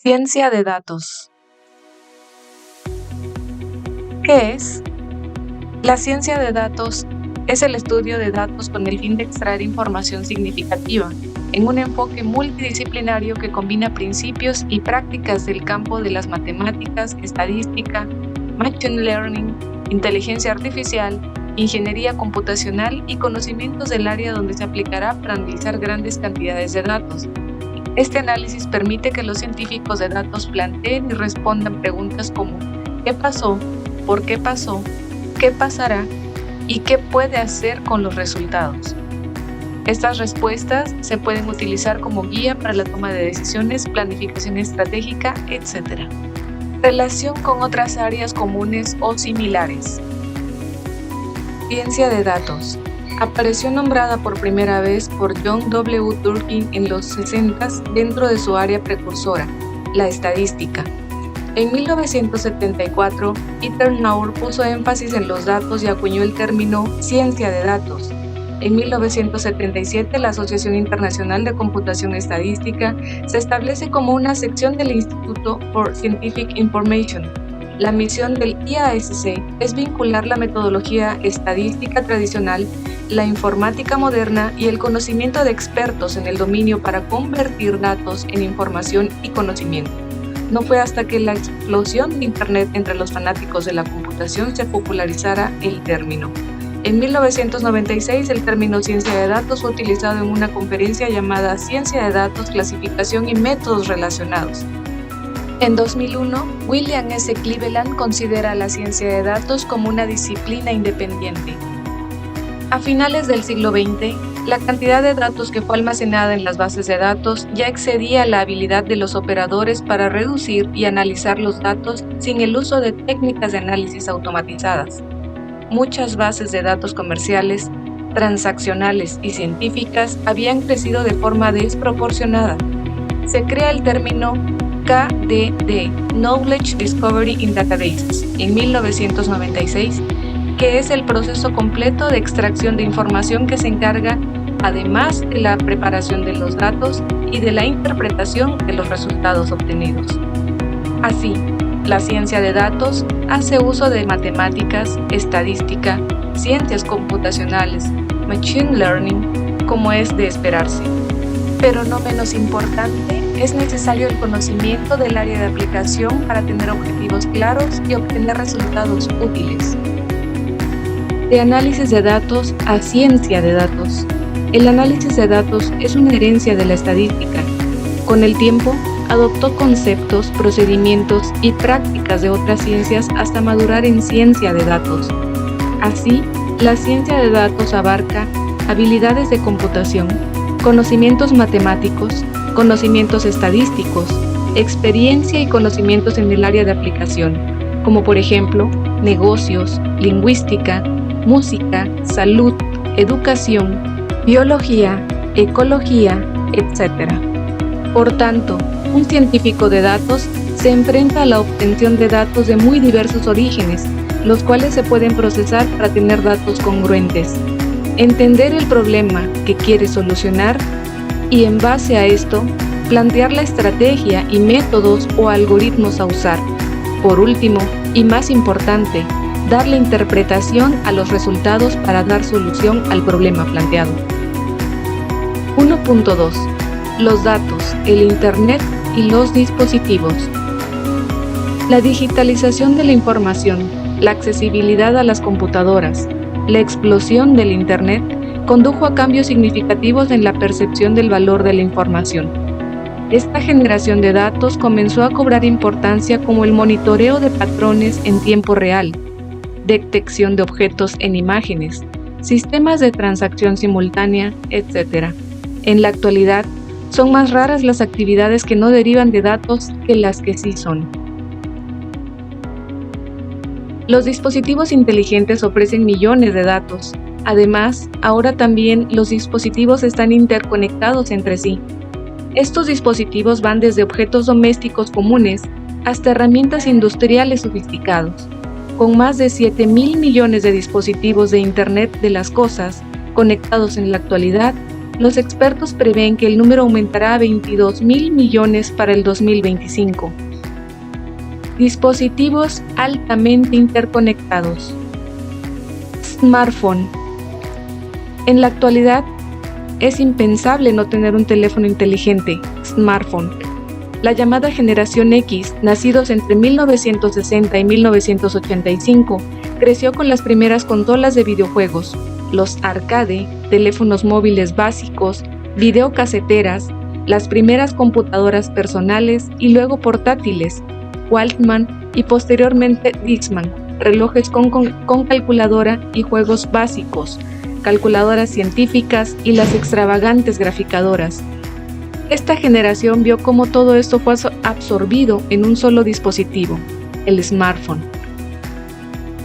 Ciencia de datos. ¿Qué es? La ciencia de datos es el estudio de datos con el fin de extraer información significativa, en un enfoque multidisciplinario que combina principios y prácticas del campo de las matemáticas, estadística, machine learning, inteligencia artificial, ingeniería computacional y conocimientos del área donde se aplicará para analizar grandes cantidades de datos. Este análisis permite que los científicos de datos planteen y respondan preguntas como ¿qué pasó? ¿Por qué pasó? ¿Qué pasará? ¿Y qué puede hacer con los resultados? Estas respuestas se pueden utilizar como guía para la toma de decisiones, planificación estratégica, etc. Relación con otras áreas comunes o similares. Ciencia de datos. Apareció nombrada por primera vez por John W. Durkin en los 60s dentro de su área precursora, la estadística. En 1974, Peter Naur puso énfasis en los datos y acuñó el término ciencia de datos. En 1977, la Asociación Internacional de Computación Estadística se establece como una sección del Institute for Scientific Information. La misión del IASC es vincular la metodología estadística tradicional, la informática moderna y el conocimiento de expertos en el dominio para convertir datos en información y conocimiento. No fue hasta que la explosión de Internet entre los fanáticos de la computación se popularizara el término. En 1996, el término ciencia de datos fue utilizado en una conferencia llamada Ciencia de Datos, Clasificación y Métodos Relacionados. En 2001, William S. Cleveland considera la ciencia de datos como una disciplina independiente. A finales del siglo XX, la cantidad de datos que fue almacenada en las bases de datos ya excedía la habilidad de los operadores para reducir y analizar los datos sin el uso de técnicas de análisis automatizadas. Muchas bases de datos comerciales, transaccionales y científicas habían crecido de forma desproporcionada. Se crea el término KDD, Knowledge Discovery in Databases, en 1996, que es el proceso completo de extracción de información que se encarga, además de la preparación de los datos y de la interpretación de los resultados obtenidos. Así, la ciencia de datos hace uso de matemáticas, estadística, ciencias computacionales, machine learning, como es de esperarse. Pero no menos importante, es necesario el conocimiento del área de aplicación para tener objetivos claros y obtener resultados útiles. De análisis de datos a ciencia de datos. El análisis de datos es una herencia de la estadística. Con el tiempo, adoptó conceptos, procedimientos y prácticas de otras ciencias hasta madurar en ciencia de datos. Así, la ciencia de datos abarca habilidades de computación, conocimientos matemáticos, conocimientos estadísticos, experiencia y conocimientos en el área de aplicación, como por ejemplo, negocios, lingüística, música, salud, educación, biología, ecología, etc. Por tanto, un científico de datos se enfrenta a la obtención de datos de muy diversos orígenes, los cuales se pueden procesar para tener datos congruentes. Entender el problema que quiere solucionar y en base a esto, plantear la estrategia y métodos o algoritmos a usar. Por último, y más importante, dar la interpretación a los resultados para dar solución al problema planteado. 1.2. Los datos, el Internet y los dispositivos. La digitalización de la información, la accesibilidad a las computadoras, la explosión del Internet condujo a cambios significativos en la percepción del valor de la información. Esta generación de datos comenzó a cobrar importancia como el monitoreo de patrones en tiempo real, detección de objetos en imágenes, sistemas de transacción simultánea, etc. En la actualidad, son más raras las actividades que no derivan de datos que las que sí son. Los dispositivos inteligentes ofrecen millones de datos. Además, ahora también los dispositivos están interconectados entre sí. Estos dispositivos van desde objetos domésticos comunes hasta herramientas industriales sofisticados. Con más de 7.000 millones de dispositivos de Internet de las cosas conectados en la actualidad, los expertos prevén que el número aumentará a 22.000 millones para el 2025. Dispositivos altamente interconectados. Smartphone. En la actualidad, es impensable no tener un teléfono inteligente, smartphone. La llamada generación X, nacidos entre 1960 y 1985, creció con las primeras consolas de videojuegos, los arcade, teléfonos móviles básicos, videocaseteras, las primeras computadoras personales y luego portátiles, Walkman y posteriormente Discman, relojes con calculadora y juegos básicos, calculadoras científicas y las extravagantes graficadoras. Esta generación vio cómo todo esto fue absorbido en un solo dispositivo, el smartphone.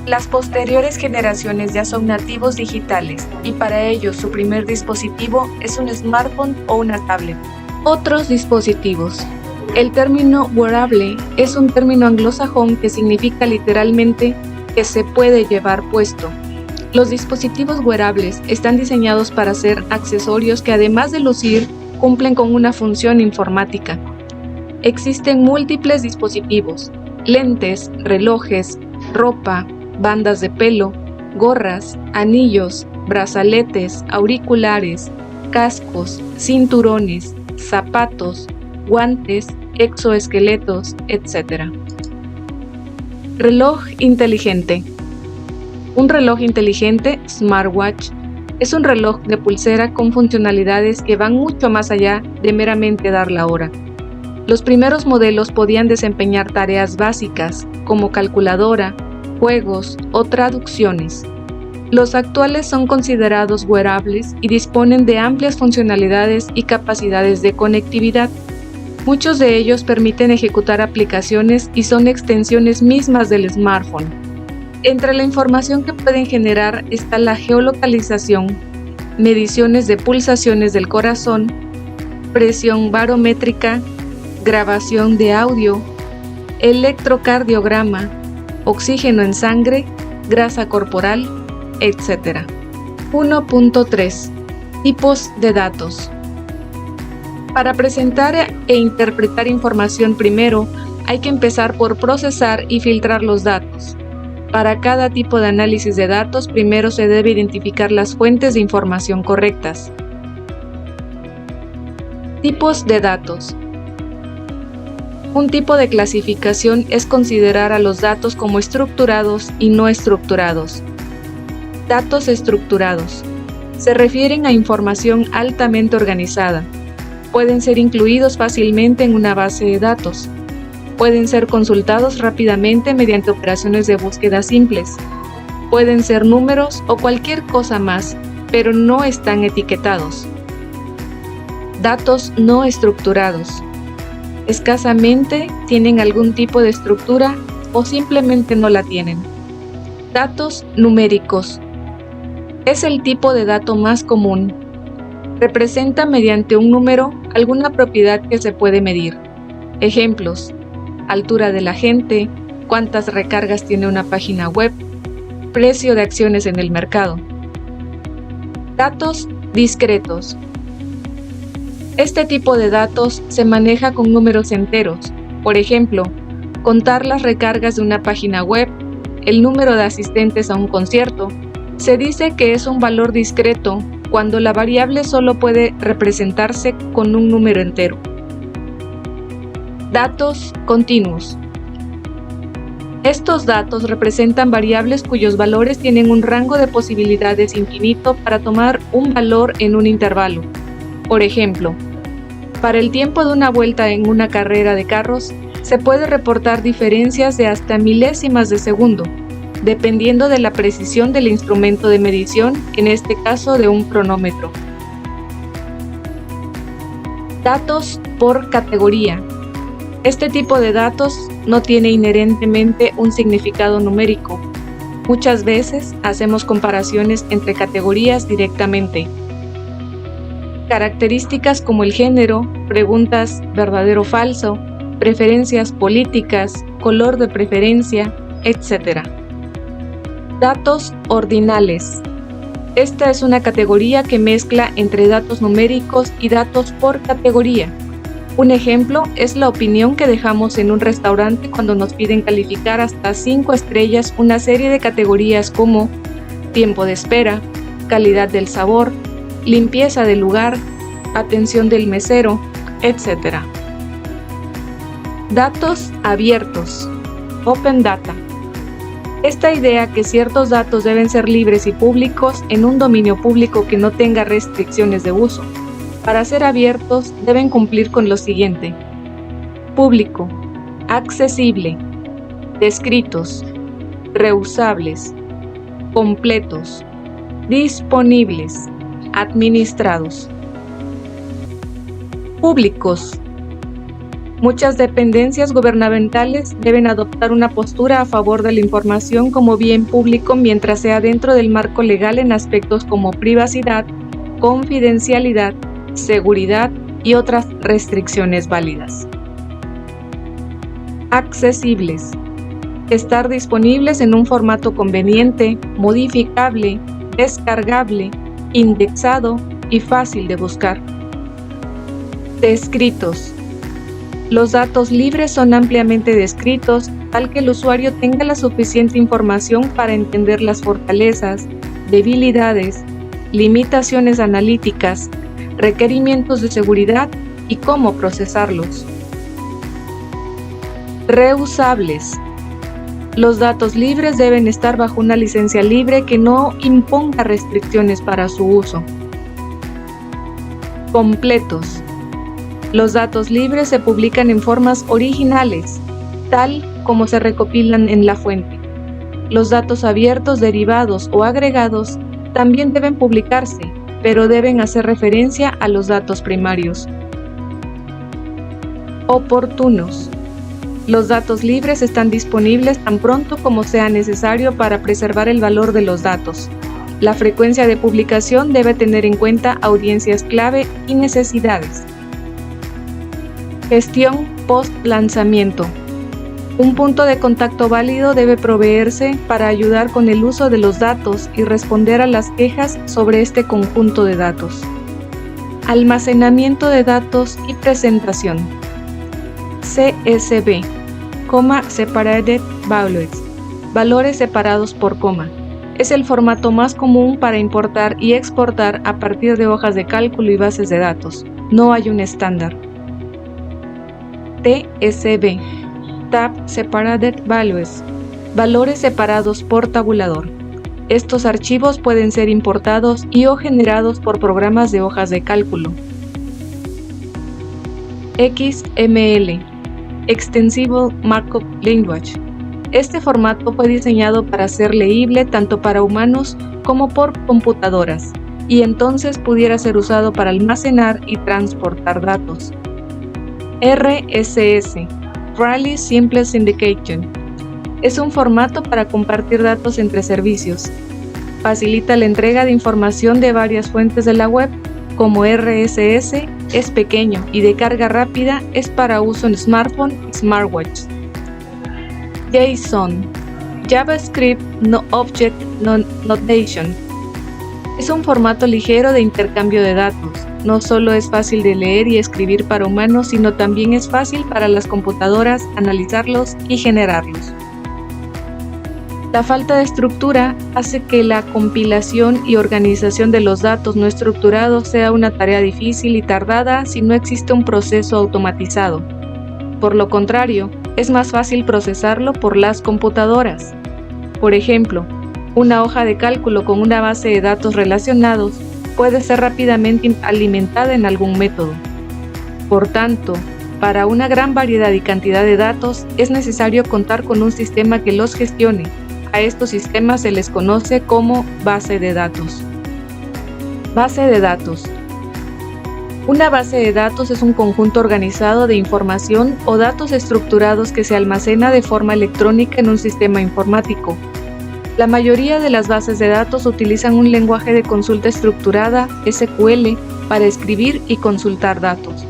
Las posteriores generaciones ya son nativos digitales y para ellos su primer dispositivo es un smartphone o una tablet. Otros dispositivos. El término wearable es un término anglosajón que significa literalmente que se puede llevar puesto. Los dispositivos wearables están diseñados para ser accesorios que además de lucir, cumplen con una función informática. Existen múltiples dispositivos, lentes, relojes, ropa, bandas de pelo, gorras, anillos, brazaletes, auriculares, cascos, cinturones, zapatos, guantes, exoesqueletos, etc. Reloj inteligente. Un reloj inteligente, smartwatch, es un reloj de pulsera con funcionalidades que van mucho más allá de meramente dar la hora. Los primeros modelos podían desempeñar tareas básicas como calculadora, juegos o traducciones. Los actuales son considerados wearables y disponen de amplias funcionalidades y capacidades de conectividad. Muchos de ellos permiten ejecutar aplicaciones y son extensiones mismas del smartphone. Entre la información que pueden generar está la geolocalización, mediciones de pulsaciones del corazón, presión barométrica, grabación de audio, electrocardiograma, oxígeno en sangre, grasa corporal, etc. 1.3. Tipos de datos. Para presentar e interpretar información primero, hay que empezar por procesar y filtrar los datos. Para cada tipo de análisis de datos, primero se debe identificar las fuentes de información correctas. Tipos de datos. Un tipo de clasificación es considerar a los datos como estructurados y no estructurados. Datos estructurados. Se refieren a información altamente organizada. Pueden ser incluidos fácilmente en una base de datos. Pueden ser consultados rápidamente mediante operaciones de búsqueda simples. Pueden ser números o cualquier cosa más, pero no están etiquetados. Datos no estructurados. Escasamente tienen algún tipo de estructura o simplemente no la tienen. Datos numéricos. Es el tipo de dato más común. Representa mediante un número alguna propiedad que se puede medir. Ejemplos: altura de la gente, cuántas recargas tiene una página web, precio de acciones en el mercado. Datos discretos. Este tipo de datos se maneja con números enteros, por ejemplo, contar las recargas de una página web, el número de asistentes a un concierto. Se dice que es un valor discreto cuando la variable solo puede representarse con un número entero. Datos continuos. Estos datos representan variables cuyos valores tienen un rango de posibilidades infinito para tomar un valor en un intervalo. Por ejemplo, para el tiempo de una vuelta en una carrera de carros, se puede reportar diferencias de hasta milésimas de segundo, dependiendo de la precisión del instrumento de medición, en este caso de un cronómetro. Datos por categoría. Este tipo de datos no tiene inherentemente un significado numérico. Muchas veces hacemos comparaciones entre categorías directamente. Características como el género, preguntas verdadero o falso, preferencias políticas, color de preferencia, etc. Datos ordinales. Esta es una categoría que mezcla entre datos numéricos y datos por categoría. Un ejemplo es la opinión que dejamos en un restaurante cuando nos piden calificar hasta 5 estrellas una serie de categorías como tiempo de espera, calidad del sabor, limpieza del lugar, atención del mesero, etc. Datos abiertos, Open Data. Esta idea que ciertos datos deben ser libres y públicos en un dominio público que no tenga restricciones de uso. Para ser abiertos, deben cumplir con lo siguiente: público, accesible, descritos, reusables, completos, disponibles, administrados. Públicos. Muchas dependencias gubernamentales deben adoptar una postura a favor de la información como bien público mientras sea dentro del marco legal en aspectos como privacidad, confidencialidad, seguridad y otras restricciones válidas. Accesibles. Estar disponibles en un formato conveniente, modificable, descargable, indexado y fácil de buscar. Descritos. Los datos libres son ampliamente descritos, tal que el usuario tenga la suficiente información para entender las fortalezas, debilidades, limitaciones analíticas, requerimientos de seguridad y cómo procesarlos. Reusables. Los datos libres deben estar bajo una licencia libre que no imponga restricciones para su uso. Completos. Los datos libres se publican en formas originales, tal como se recopilan en la fuente. Los datos abiertos, derivados o agregados también deben publicarse, pero deben hacer referencia a los datos primarios. Oportunos. Los datos libres están disponibles tan pronto como sea necesario para preservar el valor de los datos. La frecuencia de publicación debe tener en cuenta audiencias clave y necesidades. Gestión post-lanzamiento. Un punto de contacto válido debe proveerse para ayudar con el uso de los datos y responder a las quejas sobre este conjunto de datos. Almacenamiento de datos y presentación. CSV, Separated Values, valores separados por coma. Es el formato más común para importar y exportar a partir de hojas de cálculo y bases de datos. No hay un estándar. TSV, Tab Separated Values, valores separados por tabulador. Estos archivos pueden ser importados y o generados por programas de hojas de cálculo. XML, Extensible Markup Language. Este formato fue diseñado para ser leíble tanto para humanos como por computadoras, y entonces pudiera ser usado para almacenar y transportar datos. RSS, Rally Simple Syndication. Es un formato para compartir datos entre servicios. Facilita la entrega de información de varias fuentes de la web. Como RSS, es pequeño y de carga rápida, es para uso en smartphone y smartwatch. JSON, JavaScript No Object Notation. Es un formato ligero de intercambio de datos. No solo es fácil de leer y escribir para humanos, sino también es fácil para las computadoras analizarlos y generarlos. La falta de estructura hace que la compilación y organización de los datos no estructurados sea una tarea difícil y tardada si no existe un proceso automatizado. Por lo contrario, es más fácil procesarlo por las computadoras. Por ejemplo, una hoja de cálculo con una base de datos relacionados puede ser rápidamente alimentada en algún método. Por tanto, para una gran variedad y cantidad de datos es necesario contar con un sistema que los gestione. A estos sistemas se les conoce como base de datos. Base de datos. Una base de datos es un conjunto organizado de información o datos estructurados que se almacena de forma electrónica en un sistema informático. La mayoría de las bases de datos utilizan un lenguaje de consulta estructurada, SQL, para escribir y consultar datos.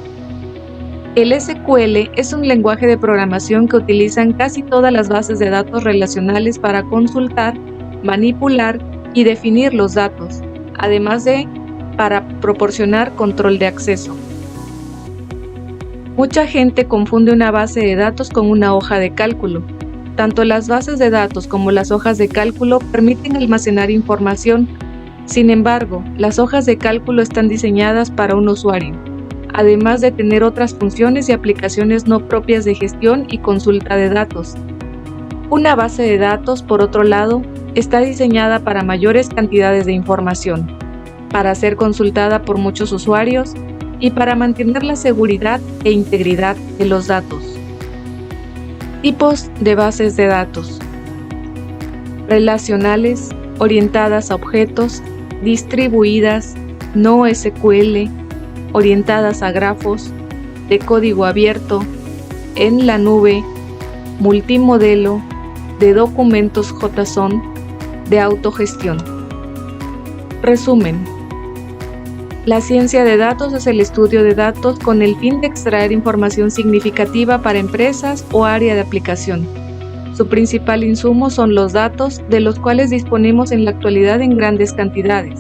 El SQL es un lenguaje de programación que utilizan casi todas las bases de datos relacionales para consultar, manipular y definir los datos, además de para proporcionar control de acceso. Mucha gente confunde una base de datos con una hoja de cálculo. Tanto las bases de datos como las hojas de cálculo permiten almacenar información. Sin embargo, las hojas de cálculo están diseñadas para un usuario, además de tener otras funciones y aplicaciones no propias de gestión y consulta de datos. Una base de datos, por otro lado, está diseñada para mayores cantidades de información, para ser consultada por muchos usuarios y para mantener la seguridad e integridad de los datos. Tipos de bases de datos: relacionales, orientadas a objetos, distribuidas, no SQL, orientadas a grafos, de código abierto, en la nube, multimodelo, de documentos JSON, de autogestión. Resumen: la ciencia de datos es el estudio de datos con el fin de extraer información significativa para empresas o área de aplicación. Su principal insumo son los datos, de los cuales disponemos en la actualidad en grandes cantidades: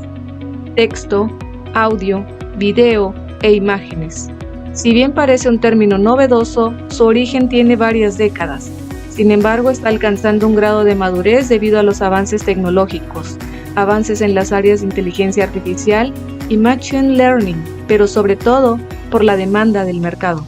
texto, audio, video e imágenes. Si bien parece un término novedoso, su origen tiene varias décadas. Sin embargo, está alcanzando un grado de madurez debido a los avances tecnológicos, avances en las áreas de inteligencia artificial y machine learning, pero sobre todo por la demanda del mercado.